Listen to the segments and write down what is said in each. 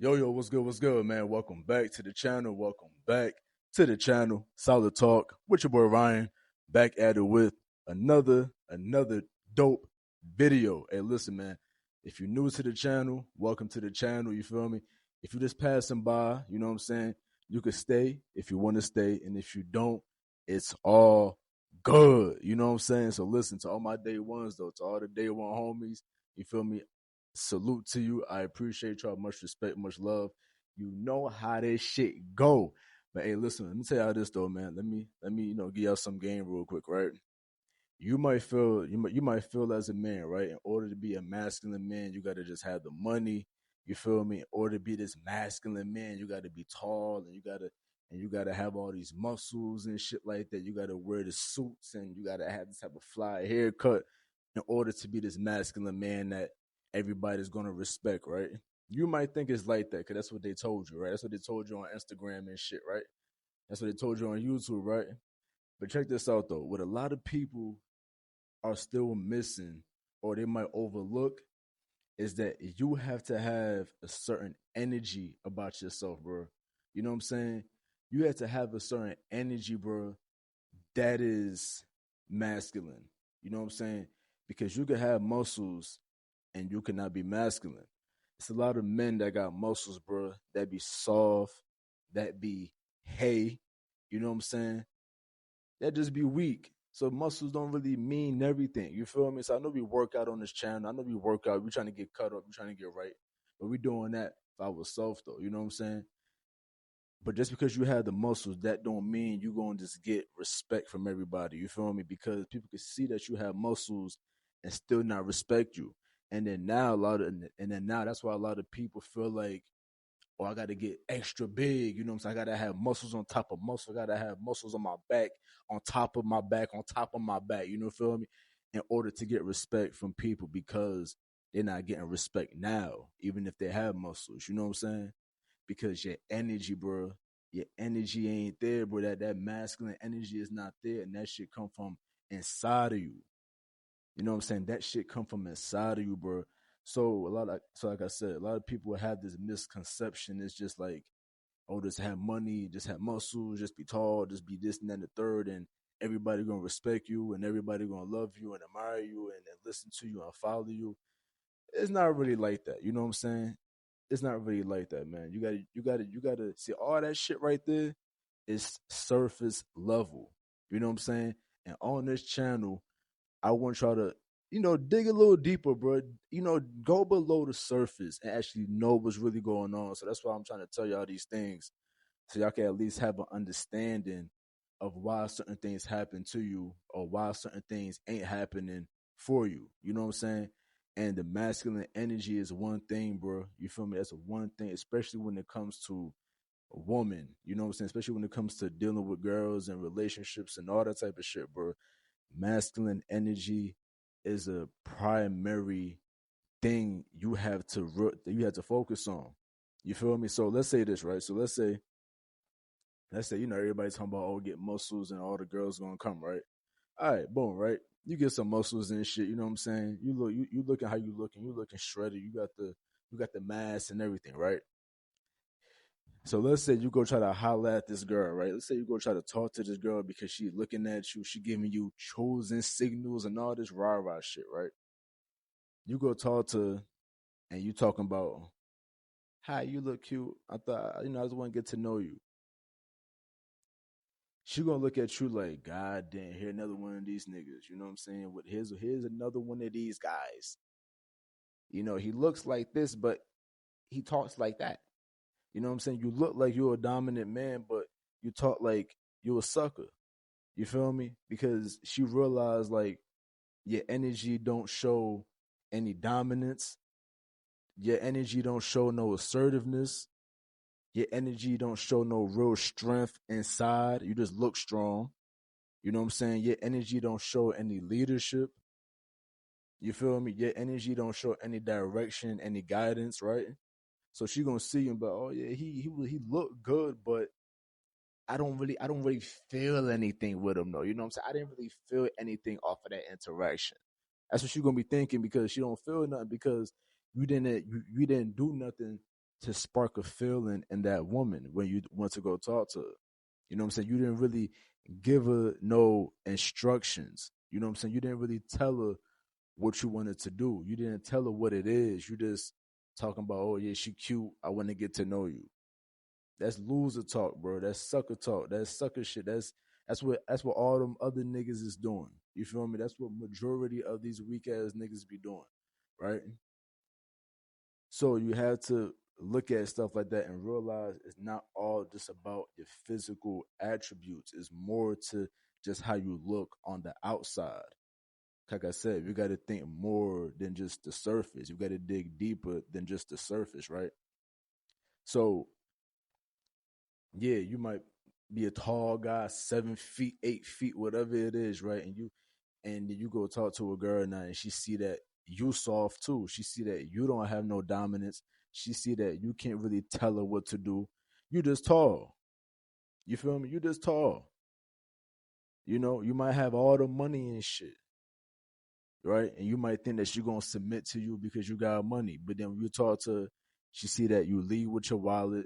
Yo, what's good, man? Welcome back to the channel. Welcome back to the channel. Solid Talk with your boy Ryan. Back at it with another dope video. Hey, listen, man. If you're new to the channel, welcome to the channel. You feel me? If you're just passing by, you know what I'm saying? You could stay if you want to stay, and if you don't, it's all good. You know what I'm saying? So listen to all my day ones though, to all the day one homies. You feel me? Salute to you. I appreciate y'all. Much respect, much love. You know how this shit go. But hey, listen, let me tell y'all this though, man. Let me give y'all some game real quick, right? You might feel as a man, right? In order to be a masculine man, you gotta just have the money. You feel me? In order to be this masculine man, you gotta be tall and you gotta have all these muscles and shit like that. You gotta wear the suits and you gotta have this type of fly haircut in order to be this masculine man that everybody's gonna respect, right? You might think it's like that because that's what they told you, right? That's what they told you on Instagram and shit, right? That's what they told you on YouTube, right? But check this out though. What a lot of people are still missing or they might overlook is that you have to have a certain energy about yourself, bro. You know what I'm saying? You have to have a certain energy, bro, that is masculine. You know what I'm saying? Because you can have muscles and you cannot be masculine. It's a lot of men that got muscles, bro, that be soft, that be hey, you know what I'm saying? That just be weak. So muscles don't really mean everything. You feel me? So I know we work out on this channel. I know we work out. We trying to get cut up. We trying to get right. But we doing that for ourselves though. You know what I'm saying? But just because you have the muscles, that don't mean you gonna just get respect from everybody. You feel me? Because people can see that you have muscles and still not respect you. And then now that's why a lot of people feel like, oh, I gotta get extra big. You know what I'm saying? I gotta have muscles on top of muscle. I gotta have muscles on my back, on top of my back, on top of my back. You know, feel me? In order to get respect from people because they're not getting respect now, even if they have muscles. You know what I'm saying? Because your energy, bro, your energy ain't there, bro. That masculine energy is not there, and that shit come from inside of you. You know what I'm saying? That shit come from inside of you, bro. So like I said, a lot of people have this misconception. It's just like, oh, just have money, just have muscles, just be tall, just be this and then the third, and everybody gonna respect you and everybody gonna love you and admire you and listen to you and follow you. It's not really like that. You know what I'm saying? It's not really like that, man. You gotta see all that shit right there is surface level. You know what I'm saying? And on this channel, I want y'all to, dig a little deeper, bro. Go below the surface and actually know what's really going on. So that's why I'm trying to tell y'all these things, so y'all can at least have an understanding of why certain things happen to you or why certain things ain't happening for you. You know what I'm saying? And the masculine energy is one thing, bro. You feel me? That's one thing, especially when it comes to a woman. You know what I'm saying? Especially when it comes to dealing with girls and relationships and all that type of shit, bro. Masculine energy is a primary thing you have to focus on. You feel me? So let's say this, right? So let's say everybody's talking about, oh, get muscles and all the girls gonna come, right? All right, boom, right? You get some muscles and shit. You know what I'm saying? You looking how you looking. You looking shredded. You got the mass and everything, right? So let's say you go try to holler at this girl, right? Let's say you go try to talk to this girl because she's looking at you, she giving you chosen signals and all this rah rah shit, right? You go talk to her and you talking about, hi, you look cute. I thought, I just want to get to know you. She gonna look at you like, God damn, here another one of these niggas. You know what I'm saying? With here's another one of these guys. He looks like this, but he talks like that. You know what I'm saying? You look like you're a dominant man, but you talk like you're a sucker. You feel me? Because she realized like your energy don't show any dominance. Your energy don't show no assertiveness. Your energy don't show no real strength inside. You just look strong. You know what I'm saying? Your energy don't show any leadership. You feel me? Your energy don't show any direction, any guidance, right? So she gonna see him, but oh yeah, he looked good, but I don't really feel anything with him though. You know what I'm saying? I didn't really feel anything off of that interaction. That's what she's gonna be thinking because she don't feel nothing because you didn't do nothing to spark a feeling in that woman when you went to go talk to her. You know what I'm saying? You didn't really give her no instructions. You know what I'm saying? You didn't really tell her what you wanted to do. You didn't tell her what it is. You just talking about, oh yeah, she cute. I want to get to know you. That's loser talk, bro. That's sucker talk. That's sucker shit. That's what all them other niggas is doing. You feel me? That's what majority of these weak ass niggas be doing, right? So you have to look at stuff like that and realize it's not all just about your physical attributes. It's more to just how you look on the outside. Like I said, you got to think more than just the surface. You got to dig deeper than just the surface, right? So yeah, you might be a tall guy, 7 feet, 8 feet, whatever it is, right? And you go talk to a girl now, and she see that you soft too. She see that you don't have no dominance. She see that you can't really tell her what to do. You just tall. You feel me? You just tall. You might have all the money and shit, right? And you might think that she gonna submit to you because you got money. But then when you talk to her, she see that you lead with your wallet.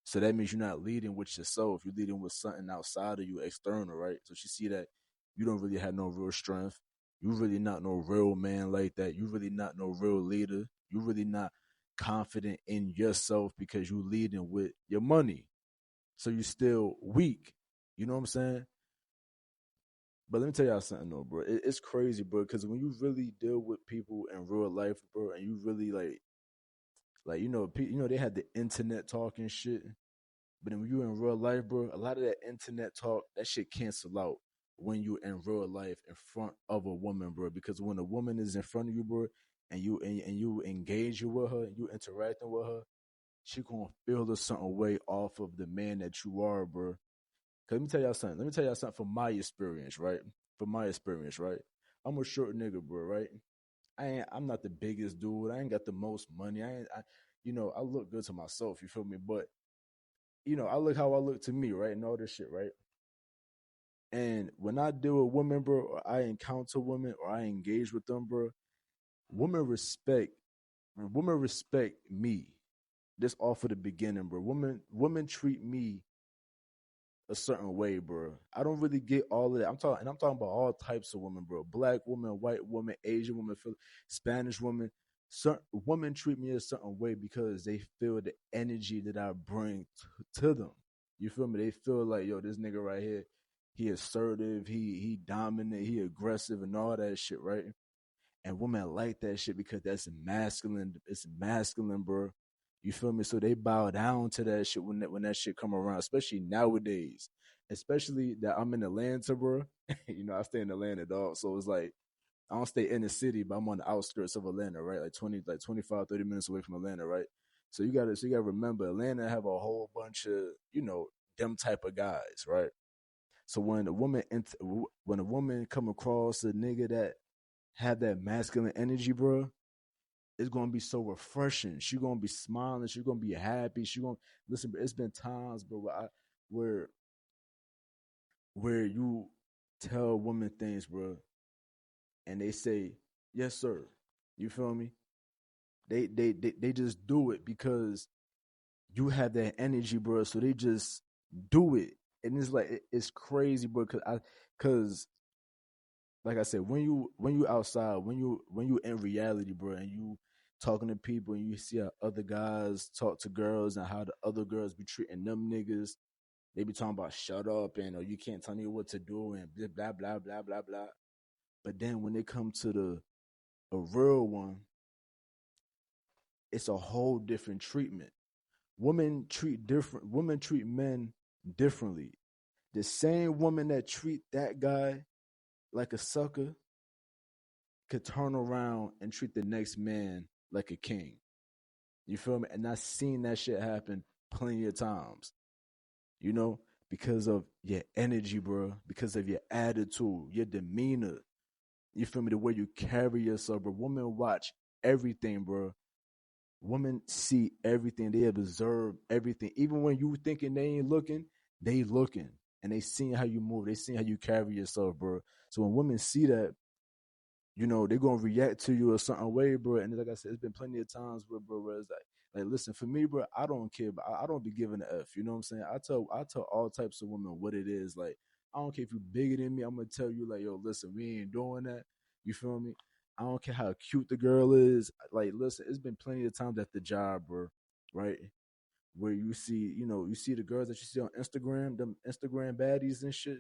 So that means you're not leading with yourself. You're leading with something outside of you, external, right? So she see that you don't really have no real strength. You really not no real man like that. You really not no real leader. You really not confident in yourself because you leading with your money. So you still weak. You know what I'm saying? But let me tell y'all something though, bro. It's crazy, bro, because when you really deal with people in real life, bro, and you really like they had the internet talking shit. But then when you in real life, bro, a lot of that internet talk, that shit cancel out when you in real life in front of a woman, bro. Because when a woman is in front of you, bro, and you engage with her and you interacting with her, she gonna feel a certain way off of the man that you are, bro. Cause let me tell y'all something. Let me tell y'all something from my experience, right? From my experience, right? I'm a short nigga, bro, right? I'm not the biggest dude. I ain't got the most money. I look good to myself. You feel me? But I look how I look to me, right? And all this shit, right? And when I deal with women, bro, or I encounter women or I engage with them, bro, women respect women respect me. This off of the beginning, bro. Women treat me a certain way, bro. I don't really get all of that. I'm talking about all types of women, bro. Black woman, white woman, Asian woman, Spanish woman. Certain women treat me a certain way because they feel the energy that I bring to them. You feel me? They feel like, yo, this nigga right here, he assertive, he dominant, he aggressive, and all that shit, right? And women like that shit because that's masculine. It's masculine, bro. You feel me? So they bow down to that shit when that shit come around, especially nowadays. Especially that I'm in Atlanta, bro. I stay in Atlanta, dog. So it's like I don't stay in the city, but I'm on the outskirts of Atlanta, right? Like 25, 30 minutes away from Atlanta, right? So you gotta remember Atlanta have a whole bunch of, them type of guys, right? So when a woman come across a nigga that have that masculine energy, bro, it's gonna be so refreshing. She gonna be smiling. She gonna be happy. She gonna listen. It's been times, bro, where where you tell women things, bro, and they say yes, sir. You feel me? They just do it because you have that energy, bro. So they just do it, and it's like it's crazy, bro. Cause like I said, when you outside, when you in reality, bro, and you talking to people and you see how other guys talk to girls and how the other girls be treating them niggas, they be talking about shut up and or you can't tell me what to do and blah blah blah blah blah. But then when they come to the a real one, it's a whole different treatment. Women treat men differently. The same woman that treat that guy like a sucker could turn around and treat the next man like a king. You feel me? And I've seen that shit happen plenty of times, you know, because of your energy, bro, because of your attitude, your demeanor. You feel me? The way you carry yourself, bro. Women watch everything, bro. Women see everything. They observe everything. Even when you thinking they ain't looking, they looking. And they seeing how you move. They seeing how you carry yourself, bro. So when women see that, they're gonna react to you a certain way, bro. And like I said, it's been plenty of times where, bro, where it's like Like, listen, for me, bro, I don't care, but I don't be giving a f. You know what I'm saying? I tell all types of women what it is. Like, I don't care if you bigger than me. I'm gonna tell you, like, yo, listen, we ain't doing that. You feel me? I don't care how cute the girl is. Like, listen, it's been plenty of times at the job, bro, right? Where you see, you see the girls that you see on Instagram, them Instagram baddies and shit.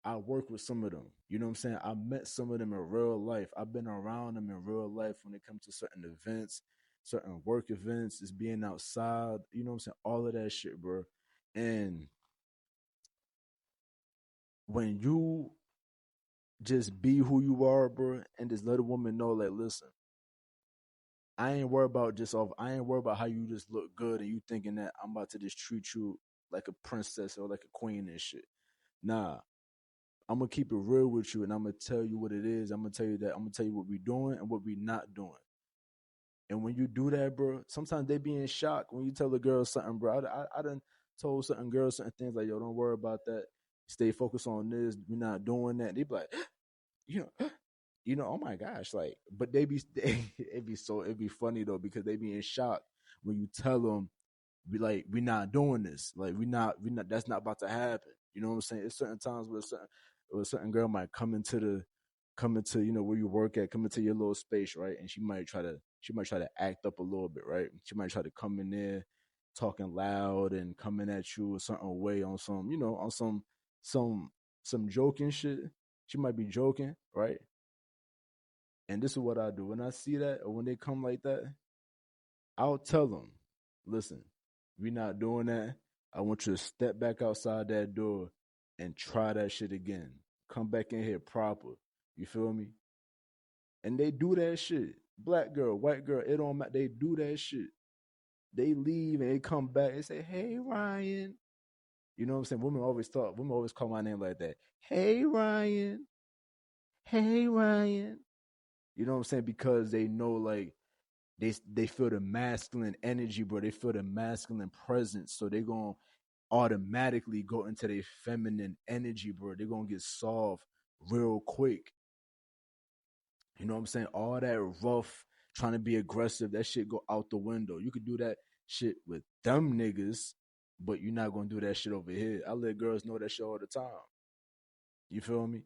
I work with some of them. You know what I'm saying? I met some of them in real life. I've been around them in real life when it comes to certain events, certain work events, is being outside, you know what I'm saying? All of that shit, bro. And when you just be who you are, bro, and just let a woman know, like, listen, I ain't worried about how you just look good and you thinking that I'm about to just treat you like a princess or like a queen and shit. Nah, I'm gonna keep it real with you, and I'm gonna tell you what it is. I'm gonna tell you that. I'm gonna tell you what we doing and what we not doing. And when you do that, bro, sometimes they be in shock when you tell a girl something, bro. I done told certain girls certain things like, yo, don't worry about that. Stay focused on this. We're not doing that. They be like, you know, oh my gosh, like, but it'd be funny though because they be in shock when you tell them we not doing this. Like we not that's not about to happen. You know what I'm saying? It's certain times where a certain girl might come into, where you work at, come into your little space, right? And she might try to act up a little bit, right? She might try to come in there talking loud and coming at you a certain way on some, on some some joking shit. She might be joking, right? And this is what I do. When I see that or when they come like that, I'll tell them, listen, we're not doing that. I want you to step back outside that door and try that shit again. Come back in here proper. You feel me? And they do that shit. Black girl, white girl, it don't matter. They do that shit. They leave and they come back and say, hey, Ryan. You know what I'm saying? Women always call my name like that. Hey, Ryan. Hey, Ryan. You know what I'm saying? Because they know, like, they feel the masculine energy, bro. They feel the masculine presence, so they gonna automatically go into their feminine energy, bro. They're gonna get soft real quick. You know what I'm saying? All that rough, trying to be aggressive, that shit go out the window. You could do that shit with them niggas, but you're not gonna do that shit over here. I let girls know that shit all the time. You feel me?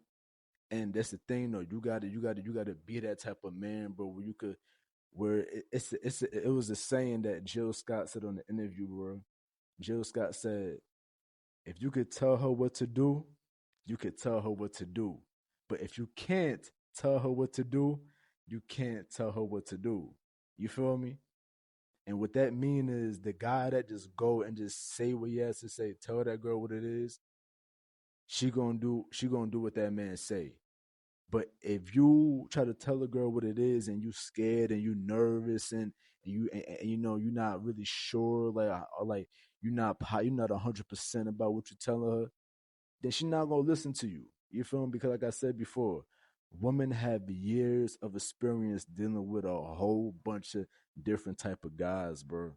And that's the thing, though. You gotta be that type of man, bro. Where you could, where it was a saying that Jill Scott said on the interview, bro. Jill Scott said, if you could tell her what to do, you could tell her what to do. But if you can't tell her what to do, you can't tell her what to do. You feel me? And what that mean is the guy that just go and just say what he has to say, tell that girl what it is, she gonna do what that man say. But if you try to tell a girl what it is and you scared and you nervous and you know you're not really sure, like, or like you're not 100% about what you're telling her, then she's not gonna listen to you. You feel me? Because like I said before, women have years of experience dealing with a whole bunch of different type of guys, bro.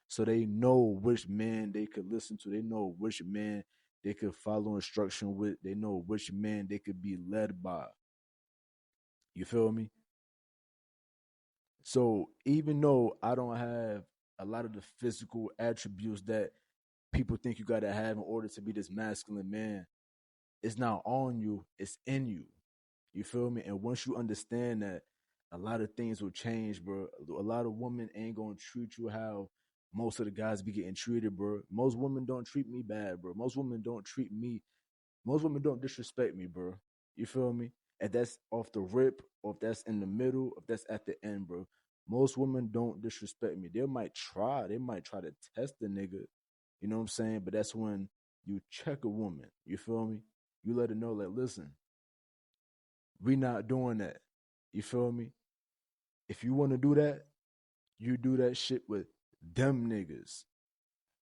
So they know which man they could listen to. They know which man they could follow instruction with. They know which man they could be led by. You feel me? So even though I don't have a lot of the physical attributes that people think you gotta have in order to be this masculine man, it's not on you, it's in you. You feel me? And once you understand that, a lot of things will change, bro. A lot of women ain't gonna treat you how most of the guys be getting treated, bro. Most women don't treat me bad, bro. Most women don't disrespect me, bro. You feel me? If that's off the rip, or if that's in the middle, if that's at the end, bro. Most women don't disrespect me. They might try. They might try to test the nigga. You know what I'm saying? But that's when you check a woman. You feel me? You let her know, like, listen, we not doing that. You feel me? If you want to do that, you do that shit with them niggas.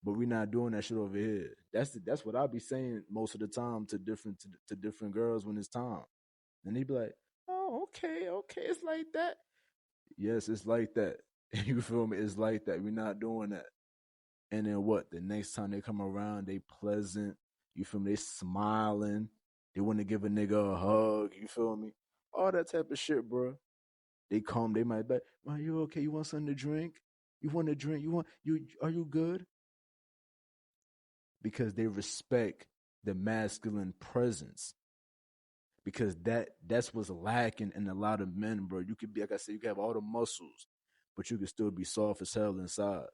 But we not doing that shit over here. That's what I be saying most of the time to different girls when it's time. And they be like, oh, okay, okay, it's like that. Yes, it's like that. You feel me? It's like that. We're not doing that. And then what? The next time they come around, they pleasant. You feel me? They smiling. They want to give a nigga a hug. You feel me? All that type of shit, bro. They come. They might be like, "Man, you okay? You want something to drink? You want to drink? You want you? Are you good? Because they respect the masculine presence. Because that's what's lacking in a lot of men, bro. You could be, like I said, you can have all the muscles, but you can still be soft as hell inside.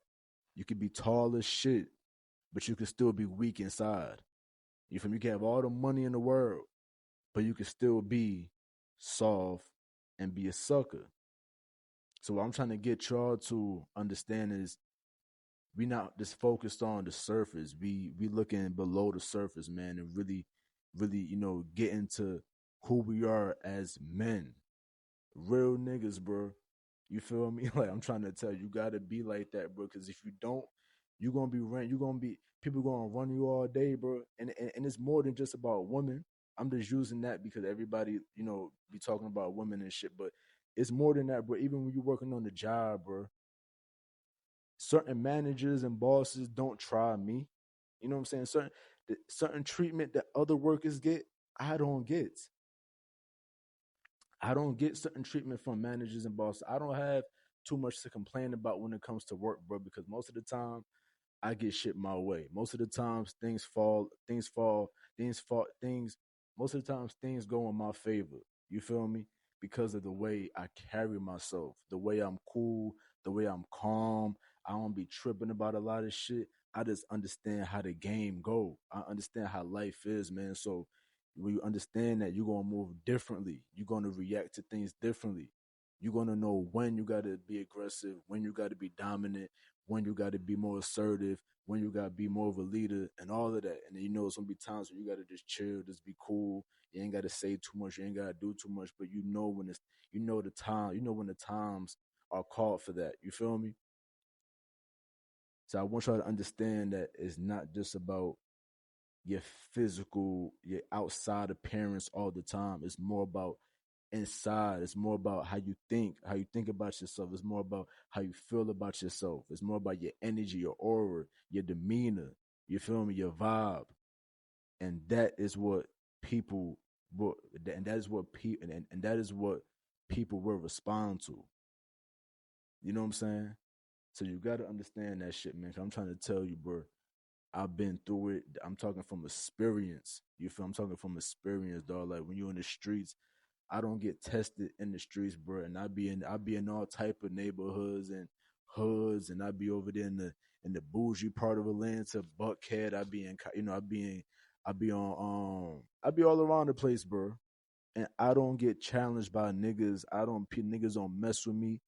You could be tall as shit, but you can still be weak inside. You feel me? You can have all the money in the world, but you can still be soft and be a sucker. So what I'm trying to get y'all to understand is we not just focused on the surface. We looking below the surface, man, and really, get into who we are as men. Real niggas, bro. You feel me? Like I'm trying to tell you, you gotta be like that, bro. Because if you don't, you're gonna be rent. You're gonna be people gonna run you all day, bro. And it's more than just about women. I'm just using that because everybody, be talking about women and shit. But it's more than that, bro. Even when you're working on the job, bro, certain managers and bosses don't try me. You know what I'm saying? Certain treatment that other workers get, I don't get. I don't get certain treatment from managers and bosses. I don't have too much to complain about when it comes to work, bro, because most of the time I get shit my way. Most of the times things most of the times things go in my favor. You feel me? Because of the way I carry myself, the way I'm cool, the way I'm calm. I don't be tripping about a lot of shit. I just understand how the game go. I understand how life is, man. So when you understand that, you're gonna move differently. You're gonna react to things differently. You're gonna know when you gotta be aggressive, when you gotta be dominant, when you gotta be more assertive, when you gotta be more of a leader, and all of that. And then it's gonna be times where you gotta just chill, just be cool. You ain't gotta say too much, you ain't gotta do too much, but you know when the times are called for that. You feel me? So I want y'all to understand that it's not just about your physical, your outside appearance all the time. It's more about inside. It's more about how you think about yourself. It's more about how you feel about yourself. It's more about your energy, your aura, your demeanor. You feel me? Your vibe. And that is what people will, and that is what people, and that is what people will respond to. You know what I'm saying? So you got to understand that shit, man. 'Cause I'm trying to tell you, bro. I've been through it. I'm talking from experience. You feel? I'm talking from experience, dog. Like when you're in the streets, I don't get tested in the streets, bro. And I be in all type of neighborhoods and hoods, and I be over there in the bougie part of Atlanta, Buckhead. I be in, I be all around the place, bro. And I don't get challenged by niggas. Niggas don't mess with me.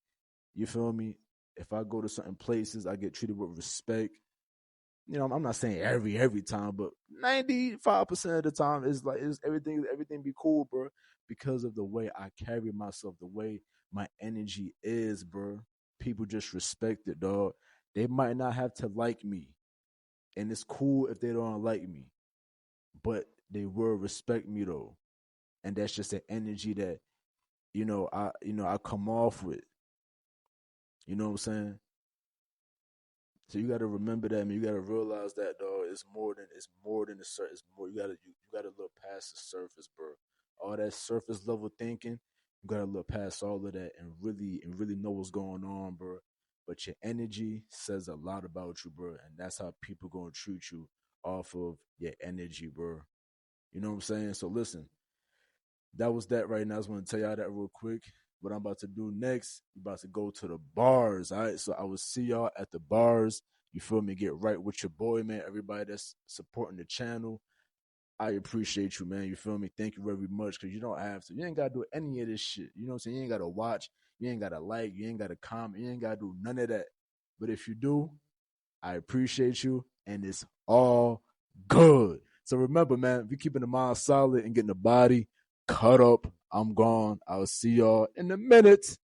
You feel me? If I go to certain places, I get treated with respect. I'm not saying every time, but 95% of the time is like is everything be cool, bro, because of the way I carry myself, the way my energy is, bro. People just respect it, dog. They might not have to like me, and it's cool if they don't like me, but they will respect me though, and that's just an energy that I come off with. You know what I'm saying? So you got to remember that, man. You got to realize that, dog. It's more than the surface. It's more. You gotta look past the surface, bro. All that surface level thinking, you gotta look past all of that and really know what's going on, bro. But your energy says a lot about you, bro, and that's how people gonna treat you off of your energy, bro. You know what I'm saying? So listen, that was that right now. I just want to tell y'all that real quick. What I'm about to do next, we about to go to the bars. All right. So I will see y'all at the bars. You feel me? Get right with your boy, man. Everybody that's supporting the channel. I appreciate you, man. You feel me? Thank you very much. Cause you don't have to. You ain't gotta do any of this shit. You know what I'm saying? You ain't gotta watch. You ain't gotta like. You ain't gotta comment. You ain't gotta do none of that. But if you do, I appreciate you, and it's all good. So remember, man, if you're keeping the mind solid and getting the body cut up, I'm gone. I'll see y'all in a minute.